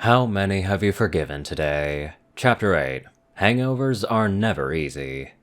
How many have you forgiven today? Chapter 8. Hangovers are never easy.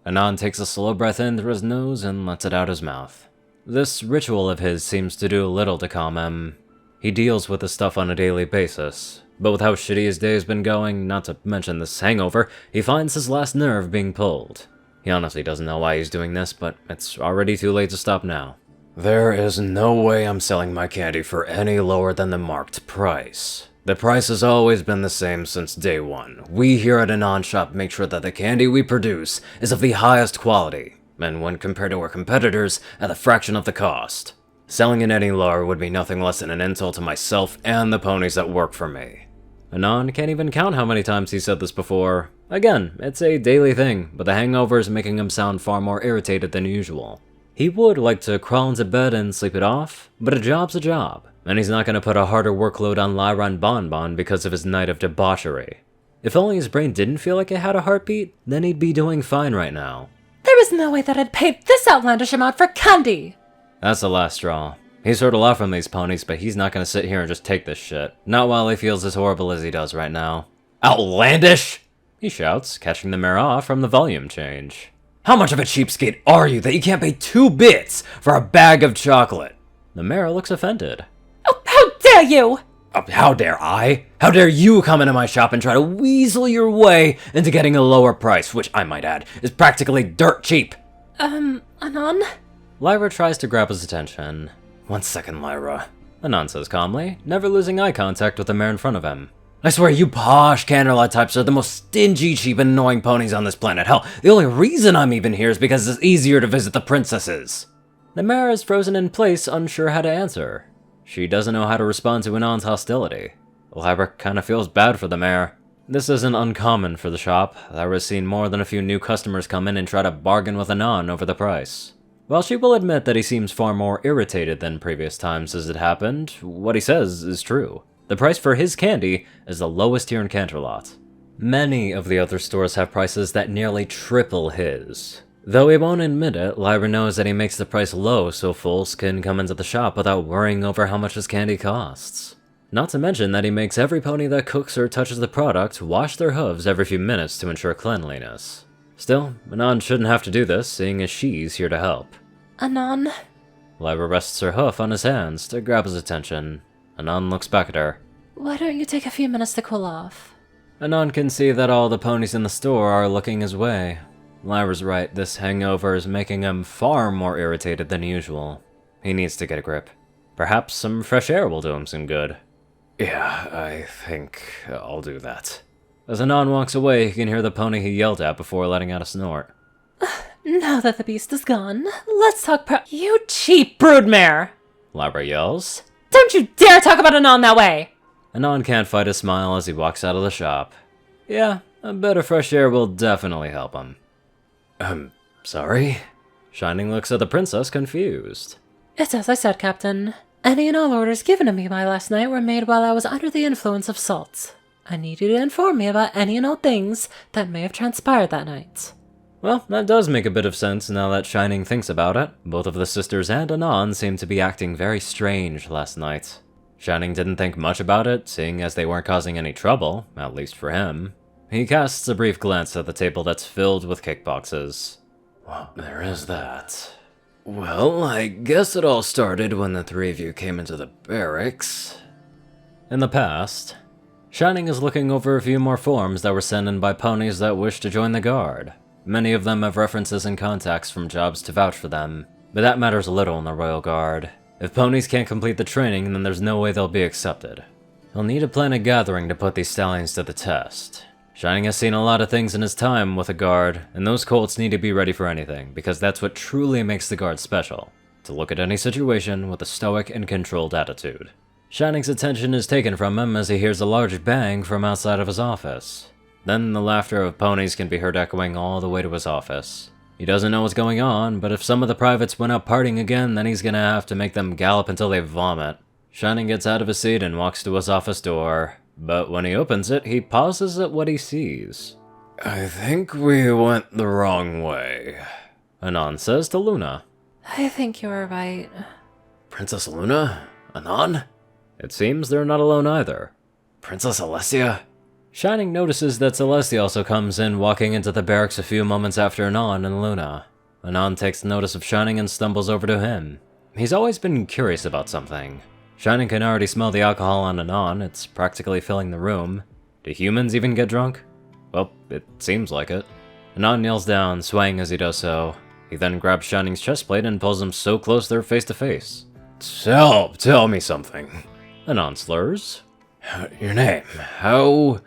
Anon takes a slow breath in through his nose and lets it out his mouth. This ritual of his seems to do little to calm him. He deals with this stuff on a daily basis, but with how shitty his day has been going, not to mention this hangover, he finds his last nerve being pulled. He honestly doesn't know why he's doing this, but it's already too late to stop now. There is no way I'm selling my candy for any lower than the marked price. The price has always been the same since day one. We here at Anon Shop make sure that the candy we produce is of the highest quality, and when compared to our competitors, at a fraction of the cost. Selling it any lower would be nothing less than an insult to myself and the ponies that work for me. Anon can't even count how many times he said this before. Again, it's a daily thing, but the hangover is making him sound far more irritated than usual. He would like to crawl into bed and sleep it off, but a job's a job. And he's not going to put a harder workload on Lyra and Bonbon because of his night of debauchery. If only his brain didn't feel like it had a heartbeat, then he'd be doing fine right now. There is no way that I'd pay this outlandish amount for candy! That's the last straw. He's heard a lot from these ponies, but he's not going to sit here and just take this shit. Not while he feels as horrible as he does right now. Outlandish! He shouts, catching the mare off from the volume change. How much of a cheapskate are you that you can't pay 2 bits for a bag of chocolate? The mare looks offended. Oh, how dare you! How dare I? How dare you come into my shop and try to weasel your way into getting a lower price, which I might add, is practically dirt cheap. Anon? Lyra tries to grab his attention. 1 second, Lyra. Anon says calmly, never losing eye contact with the mare in front of him. I swear you posh candlelight types are the most stingy, cheap, and annoying ponies on this planet. Hell, the only reason I'm even here is because it's easier to visit the princesses. The mare is frozen in place, unsure how to answer. She doesn't know how to respond to Anon's hostility. Lyra kinda feels bad for the mare. This isn't uncommon for the shop. Lyra's seen more than a few new customers come in and try to bargain with Anon over the price. While she will admit that he seems far more irritated than previous times as it happened, what he says is true. The price for his candy is the lowest here in Canterlot. Many of the other stores have prices that nearly triple his. Though he won't admit it, Lyra knows that he makes the price low so fools can come into the shop without worrying over how much his candy costs. Not to mention that he makes every pony that cooks or touches the product wash their hooves every few minutes to ensure cleanliness. Still, Anon shouldn't have to do this, seeing as she's here to help. Anon? Lyra rests her hoof on his hands to grab his attention. Anon looks back at her. Why don't you take a few minutes to cool off? Anon can see that all the ponies in the store are looking his way. Lyra's right, this hangover is making him far more irritated than usual. He needs to get a grip. Perhaps some fresh air will do him some good. Yeah, I think I'll do that. As Anon walks away, he can hear the pony he yelled at before letting out a snort. Now that the beast is gone, let's talk You cheap broodmare! Lyra yells. Don't you dare talk about Anon that way! Anon can't fight a smile as he walks out of the shop. Yeah, a bit of fresh air will definitely help him. Sorry? Shining looks at the princess, confused. It's as I said, Captain. Any and all orders given to me by last night were made while I was under the influence of salt. I need you to inform me about any and all things that may have transpired that night. Well, that does make a bit of sense now that Shining thinks about it. Both of the sisters and Anon seemed to be acting very strange last night. Shining didn't think much about it, seeing as they weren't causing any trouble, at least for him. He casts a brief glance at the table that's filled with cake boxes. Well, there is that. Well, I guess it all started when the 3 of you came into the barracks. In the past, Shining is looking over a few more forms that were sent in by ponies that wish to join the guard. Many of them have references and contacts from jobs to vouch for them, but that matters little in the Royal Guard. If ponies can't complete the training, then there's no way they'll be accepted. He'll need to plan a gathering to put these stallions to the test. Shining has seen a lot of things in his time with the guard, and those colts need to be ready for anything, because that's what truly makes the guard special. To look at any situation with a stoic and controlled attitude. Shining's attention is taken from him as he hears a large bang from outside of his office. Then the laughter of ponies can be heard echoing all the way to his office. He doesn't know what's going on, but if some of the privates went out partying again, then he's gonna have to make them gallop until they vomit. Shining gets out of his seat and walks to his office door, but when he opens it, he pauses at what he sees. I think we went the wrong way, Anon says to Luna. I think you're right. Princess Luna? Anon? It seems they're not alone either. Princess Celestia? Shining notices that Celestia also comes in, walking into the barracks a few moments after Anon and Luna. Anon takes notice of Shining and stumbles over to him. He's always been curious about something. Shining can already smell the alcohol on Anon, it's practically filling the room. Do humans even get drunk? Well, it seems like it. Anon kneels down, swaying as he does so. He then grabs Shining's chest plate and pulls him so close they're face to face. Tell me something. Anon slurs. Your name. How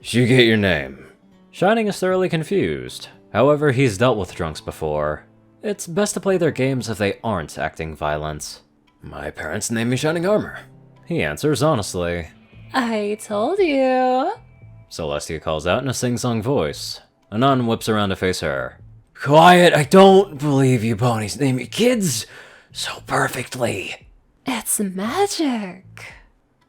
did you get your name? Shining is thoroughly confused. However, he's dealt with drunks before. It's best to play their games if they aren't acting violent. My parents named me Shining Armor. He answers honestly. I told you. Celestia calls out in a sing-song voice. Anon whips around to face her. Quiet, I don't believe you ponies name your kids so perfectly. It's magic.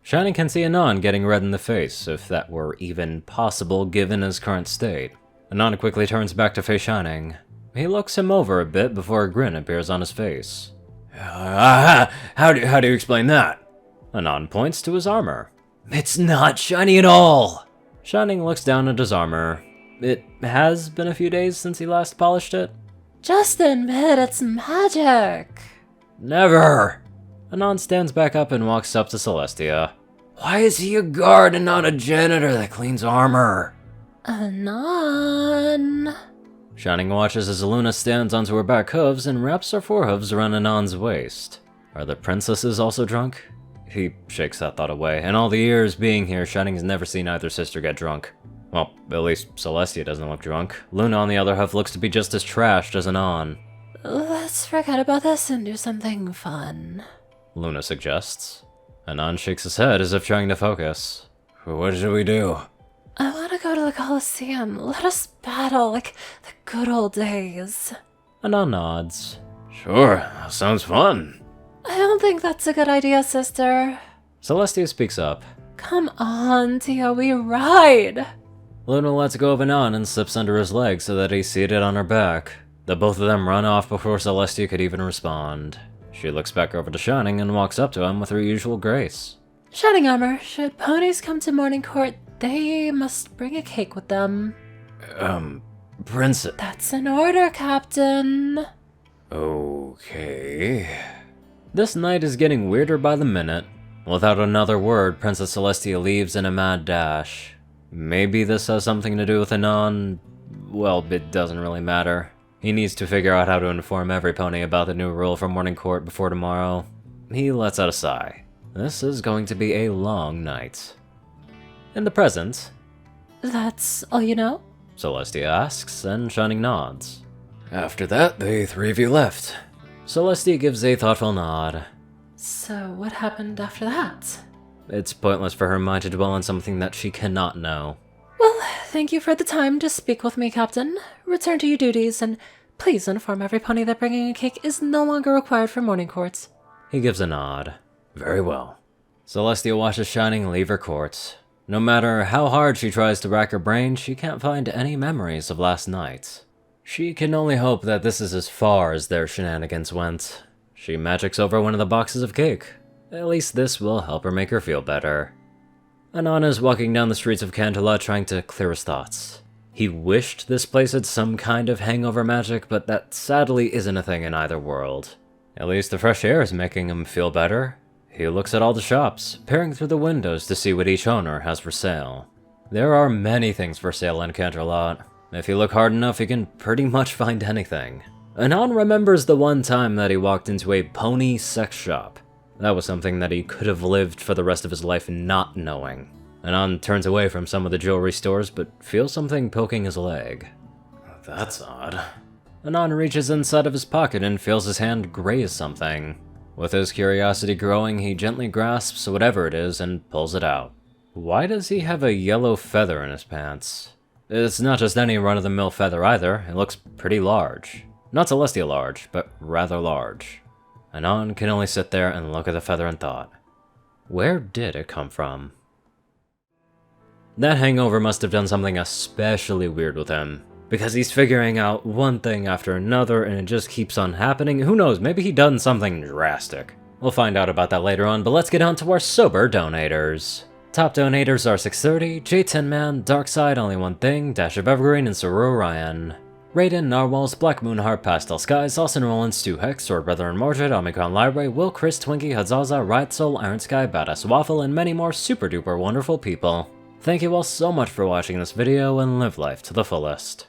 Shining can see Anon getting red in the face, if that were even possible given his current state. Anon quickly turns back to face Shining. He looks him over a bit before a grin appears on his face. How do you explain that? Anon points to his armor. It's not shiny at all! Shining looks down at his armor. It has been a few days since he last polished it. Just admit it's magic. Never! Anon stands back up and walks up to Celestia. Why is he a guard and not a janitor that cleans armor? Anon. Shining watches as Luna stands onto her back hooves and wraps her forehooves around Anon's waist. Are the princesses also drunk? He shakes that thought away. In all the years being here, Shining's never seen either sister get drunk. Well, at least Celestia doesn't look drunk. Luna, on the other half, looks to be just as trashed as Anon. Let's forget about this and do something fun. Luna suggests. Anon shakes his head as if trying to focus. What should we do? I want to go to the Coliseum. Let us battle like the good old days. Anon nods. Sure, sounds fun. I don't think that's a good idea, sister. Celestia speaks up. Come on, Tia, we ride. Luna lets go of Anon and slips under his leg so that he's seated on her back. The both of them run off before Celestia could even respond. She looks back over to Shining and walks up to him with her usual grace. Shining Armor, should ponies come to morning court, they must bring a cake with them. Princess. That's an order, Captain. Okay. This night is getting weirder by the minute. Without another word, Princess Celestia leaves in a mad dash. Maybe this has something to do with Anon. Well, it doesn't really matter. He needs to figure out how to inform every pony about the new rule from morning court before tomorrow. He lets out a sigh. This is going to be a long night. In the present... That's all you know? Celestia asks, and Shining nods. After that, the three of you left. Celestia gives a thoughtful nod. So what happened after that? It's pointless for her mind to dwell on something that she cannot know. Well, thank you for the time to speak with me, Captain. Return to your duties, and please inform every pony that bringing a cake is no longer required for morning courts. He gives a nod. Very well. Celestia watches Shining leave her court. No matter how hard she tries to rack her brain, she can't find any memories of last night. She can only hope that this is as far as their shenanigans went. She magics over one of the boxes of cake. At least this will help her make her feel better. Anon is walking down the streets of Cantala trying to clear his thoughts. He wished this place had some kind of hangover magic, but that sadly isn't a thing in either world. At least the fresh air is making him feel better. He looks at all the shops, peering through the windows to see what each owner has for sale. There are many things for sale in Canterlot. If you look hard enough, you can pretty much find anything. Anon remembers the one time that he walked into a pony sex shop. That was something that he could have lived for the rest of his life not knowing. Anon turns away from some of the jewelry stores, but feels something poking his leg. That's odd. Anon reaches inside of his pocket and feels his hand graze something. With his curiosity growing, he gently grasps whatever it is and pulls it out. Why does he have a yellow feather in his pants? It's not just any run-of-the-mill feather either, it looks pretty large. Not celestial large, but rather large. Anon can only sit there and look at the feather in thought. Where did it come from? That hangover must have done something especially weird with him. Because he's figuring out one thing after another and it just keeps on happening. Who knows, maybe he done something drastic. We'll find out about that later on, but let's get on to our sober donators. Top donators are 630, J10Man, Darkside, Only One Thing, Dash of Evergreen, and Ceru Orion. Rayden, Narwhals, Blackmoonheart, Pastel Skies, Austin Rolan, Stu Hex, Swordbrother and Mordred, Omicron Library, Will, Chris, Twinkie, Hazaza, Riot Soul, Iron Sky, Badass Waffle, and many more super duper wonderful people. Thank you all so much for watching this video, and live life to the fullest.